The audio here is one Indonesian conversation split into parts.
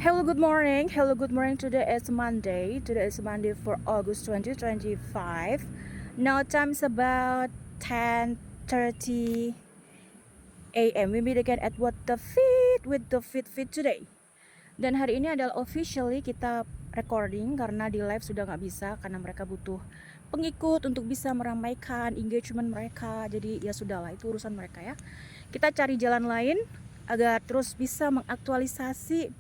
Hello, good morning. Hello, good morning. Today is Monday. Today is Monday for August 2025. Now time is about 10:30 a.m. We meet again at What the Fit with the Fit today. Dan hari ini adalah officially kita recording karena di live sudah nggak bisa karena mereka butuh pengikut untuk bisa meramaikan engagement mereka. Jadi ya sudahlah, itu urusan mereka ya. Kita cari jalan lain agar terus bisa mengaktualisasi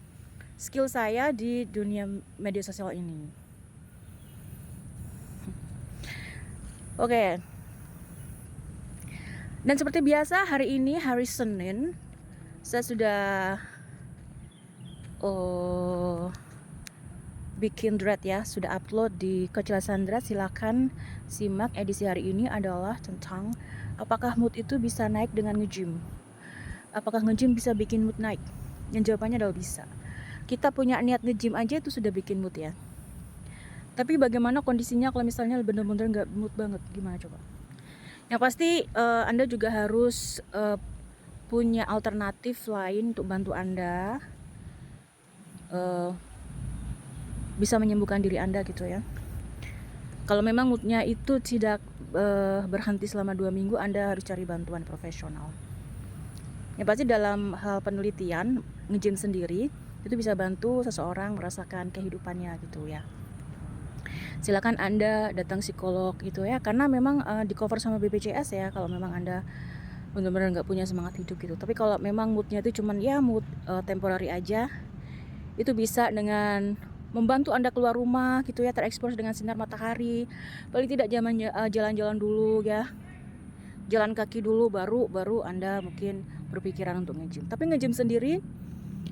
skill saya di dunia media sosial ini. Oke. Dan seperti biasa hari ini hari Senin, saya sudah bikin thread ya, sudah upload di Kecil Sandra. Silakan simak. Edisi hari ini adalah tentang apakah mood itu bisa naik dengan nge-gym. Apakah nge-gym bisa bikin mood naik? Yang jawabannya adalah bisa. Kita punya niat nge-gym aja itu sudah bikin mood ya. Tapi bagaimana kondisinya kalau misalnya bener-bener gak mood banget, gimana coba? Yang pasti Anda juga harus punya alternatif lain untuk bantu Anda bisa menyembuhkan diri Anda gitu ya. Kalau memang moodnya itu tidak berhenti selama 2 minggu, Anda harus cari bantuan profesional. Yang pasti dalam hal penelitian, nge-gym sendiri itu bisa bantu seseorang merasakan kehidupannya gitu ya. Silakan Anda datang psikolog gitu ya, karena memang di cover sama BPJS ya kalau memang Anda benar-benar nggak punya semangat hidup gitu. Tapi kalau memang moodnya itu cuman ya mood temporary aja, itu bisa dengan membantu Anda keluar rumah gitu ya, terekspos dengan sinar matahari. Paling tidak jalan-jalan dulu ya, jalan kaki dulu, baru Anda mungkin berpikiran untuk nge-gym. Tapi nge-gym sendiri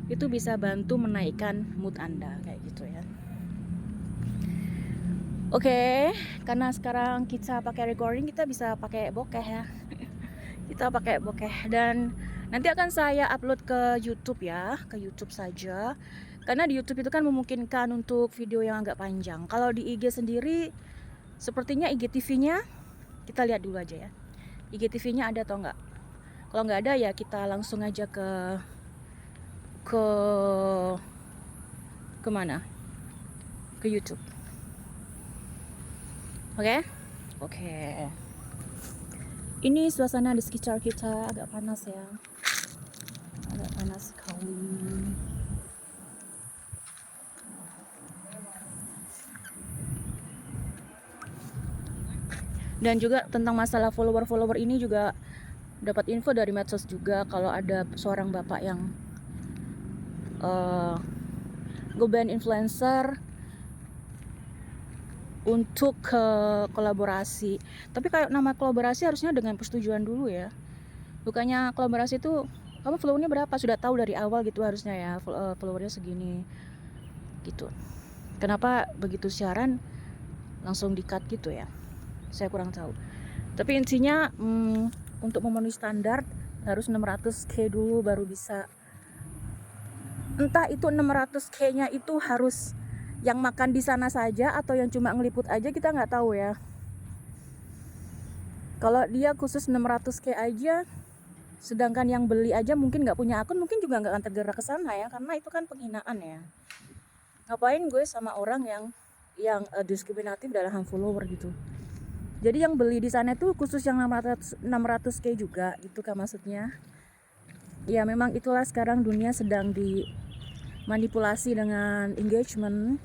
itu bisa bantu menaikkan mood Anda kayak gitu ya. Oke, karena sekarang kita pakai recording, kita bisa pakai bokeh ya. Kita pakai bokeh dan nanti akan saya upload ke YouTube ya, ke YouTube saja. Karena di YouTube itu kan memungkinkan untuk video yang agak panjang. Kalau di IG sendiri, sepertinya IGTV-nya kita lihat dulu aja ya. IGTV-nya ada atau enggak? Kalau nggak ada ya kita langsung aja ke mana? Ke YouTube. Oke? Oke. Ini suasana di sekitar kita agak panas ya. Agak panas sekali. Dan juga tentang masalah follower ini juga dapat info dari medsos juga kalau ada seorang bapak yang nge-ban influencer untuk kolaborasi. Tapi kayak nama kolaborasi harusnya dengan persetujuan dulu ya. Bukannya kolaborasi itu kamu followernya berapa, sudah tahu dari awal gitu harusnya ya, followernya segini gitu. Kenapa begitu siaran langsung di-cut gitu ya? Saya kurang tahu. Tapi intinya untuk memenuhi standar harus 600k dulu baru bisa. Entah itu 600k-nya itu harus yang makan di sana saja atau yang cuma ngeliput aja, kita nggak tahu ya. Kalau dia khusus 600k aja, sedangkan yang beli aja mungkin nggak punya akun, mungkin juga nggak akan tergerak ke sana ya, karena itu kan penghinaan ya. Ngapain gue sama orang yang diskriminatif dalam follower gitu. Jadi yang beli di sana tuh khusus yang 600k juga gitu kan maksudnya. Ya memang itulah sekarang dunia sedang dimanipulasi dengan engagement.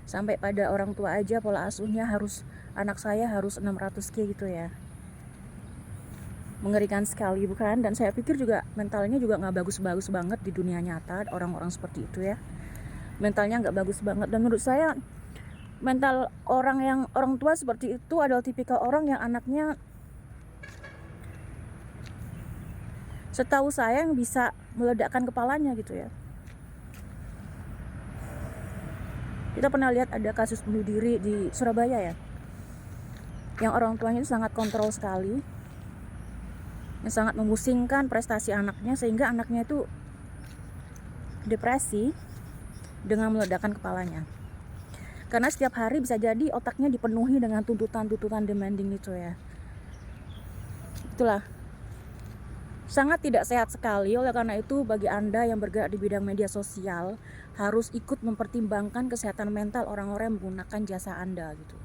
Sampai pada orang tua aja pola asuhnya harus, anak saya harus 600k gitu ya. Mengerikan sekali bukan? Dan saya pikir juga mentalnya juga nggak bagus-bagus banget di dunia nyata orang-orang seperti itu ya. Mentalnya nggak bagus banget. Dan menurut saya mental orang tua seperti itu adalah tipikal orang yang anaknya, setahu saya, yang bisa meledakkan kepalanya gitu ya. Kita pernah lihat ada kasus bunuh diri di Surabaya ya, yang orang tuanya itu sangat kontrol sekali, yang sangat memusingkan prestasi anaknya sehingga anaknya itu depresi dengan meledakkan kepalanya. Karena setiap hari bisa jadi otaknya dipenuhi dengan tuntutan demanding itu ya. Itulah sangat tidak sehat sekali. Oleh karena itu, bagi Anda yang bergerak di bidang media sosial harus ikut mempertimbangkan kesehatan mental orang-orang yang menggunakan jasa Anda gitu.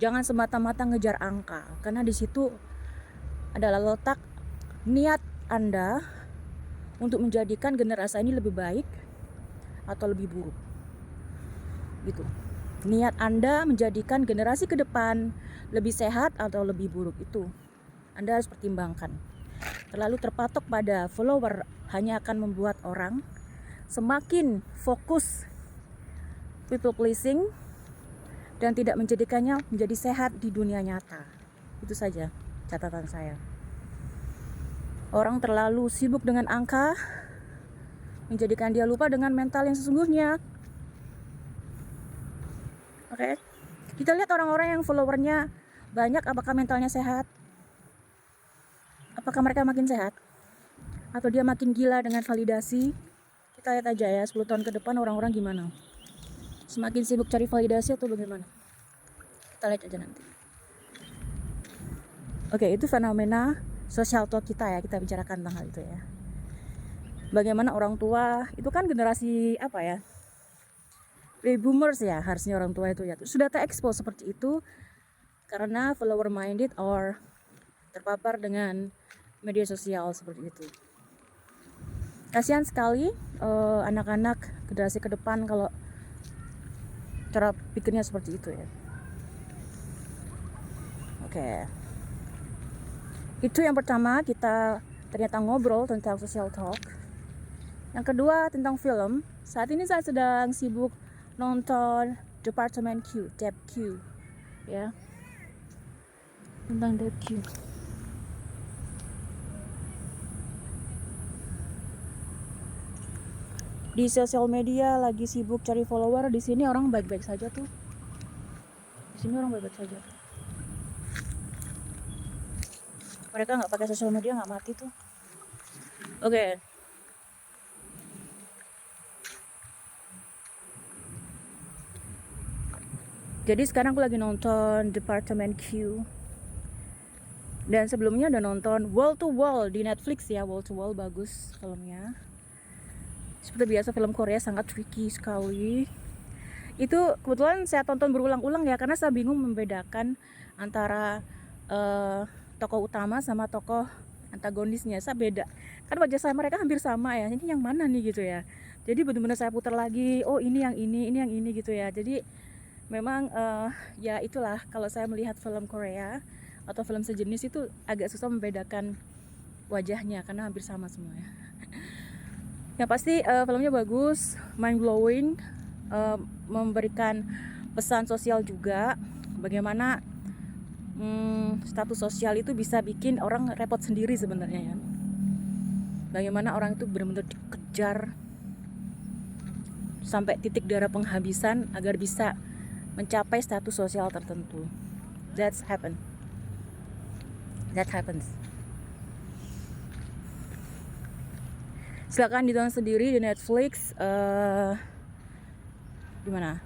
Jangan semata-mata ngejar angka, karena di situ adalah letak niat Anda untuk menjadikan generasi ini lebih baik atau lebih buruk gitu. Niat Anda menjadikan generasi ke depan lebih sehat atau lebih buruk, itu Anda harus pertimbangkan. Terlalu terpatok pada follower hanya akan membuat orang semakin fokus people pleasing dan tidak menjadikannya menjadi sehat di dunia nyata. Itu saja catatan saya. Orang terlalu sibuk dengan angka menjadikan dia lupa dengan mental yang sesungguhnya. Oke. Kita lihat orang-orang yang followernya banyak, apakah mentalnya sehat? Apakah mereka makin sehat? Atau dia makin gila dengan validasi? Kita lihat aja ya 10 tahun ke depan orang-orang gimana. Semakin sibuk cari validasi atau bagaimana? Kita lihat aja nanti. Oke, itu fenomena social talk kita ya, kita bicarakan tentang hal itu ya. Bagaimana orang tua, itu kan generasi apa ya? Baby boomers ya, harusnya orang tua itu ya. Sudah terekspos seperti itu karena follower minded or terpapar dengan media sosial seperti itu. Kasihan sekali anak-anak generasi ke depan kalau cara pikirnya seperti itu ya. Oke. Itu yang pertama, kita ternyata ngobrol tentang social talk. Yang kedua tentang film. Saat ini saya sedang sibuk nonton Department Q, Dep Q ya. Tentang Dep Q. Di sosial media lagi sibuk cari follower. Di sini orang baik-baik saja tuh. Di sini orang baik-baik saja. Mereka nggak pakai sosial media nggak mati tuh. Oke. Jadi sekarang aku lagi nonton Department Q. Dan sebelumnya udah nonton Wall to Wall di Netflix ya. Wall to Wall bagus filmnya. Seperti biasa film Korea sangat tricky sekali. Itu kebetulan saya tonton berulang-ulang ya, karena saya bingung membedakan antara tokoh utama sama tokoh antagonisnya. Saya beda, kan wajah saya mereka hampir sama ya, ini yang mana nih gitu ya. Jadi benar-benar saya putar lagi, oh ini yang ini gitu ya. Jadi memang ya itulah, kalau saya melihat film Korea atau film sejenis itu agak susah membedakan wajahnya karena hampir sama semua ya. Yang pasti filmnya bagus, mind blowing, memberikan pesan sosial juga, bagaimana status sosial itu bisa bikin orang repot sendiri sebenarnya ya. Bagaimana orang itu benar-benar dikejar sampai titik darah penghabisan agar bisa mencapai status sosial tertentu. That happens. Silakan ditonton sendiri di Netflix. Di mana?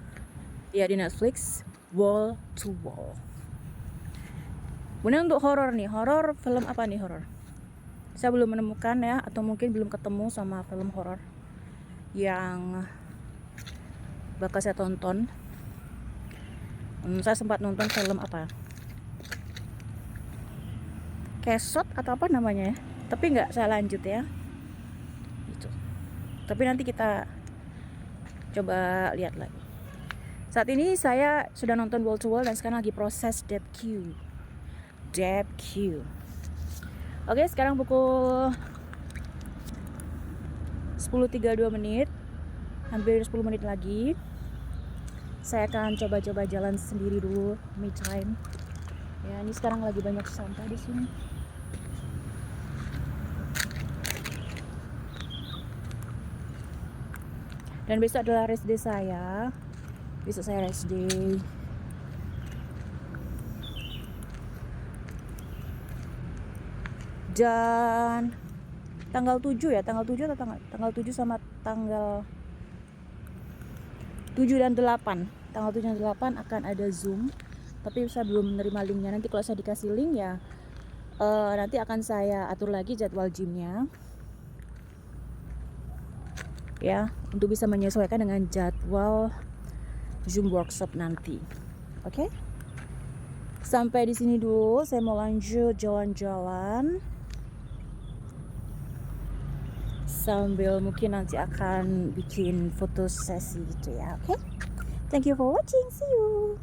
Ya di Netflix, Wall to Wall. Kemudian untuk horor nih, film apa nih horor? Saya belum menemukan ya, atau mungkin belum ketemu sama film horor yang bakal saya tonton. Saya sempat nonton film apa? Kesot atau apa namanya ya? Tapi nggak saya lanjut ya. Tapi nanti kita coba lihat lagi. Saat ini saya sudah nonton Wall to Wall dan sekarang lagi proses Dep Q. Oke, sekarang pukul 10.32 menit. Hampir 10 menit lagi. Saya akan coba-coba jalan sendiri dulu, me time. Ya, ini sekarang lagi banyak sampah di sini. Dan besok adalah rest day saya. Besok saya rest day. Dan tanggal 7 ya, tanggal 7 atau tanggal 7 sama tanggal 7 dan 8. Tanggal 7 dan 8 akan ada Zoom. Tapi saya belum menerima linknya. Nanti kalau saya dikasih link ya nanti akan saya atur lagi jadwal gymnya ya, untuk bisa menyesuaikan dengan jadwal Zoom workshop nanti. Oke? Sampai di sini dulu, saya mau lanjut jalan-jalan sambil mungkin nanti akan bikin foto sesi gitu ya. Oke? Thank you for watching. See you.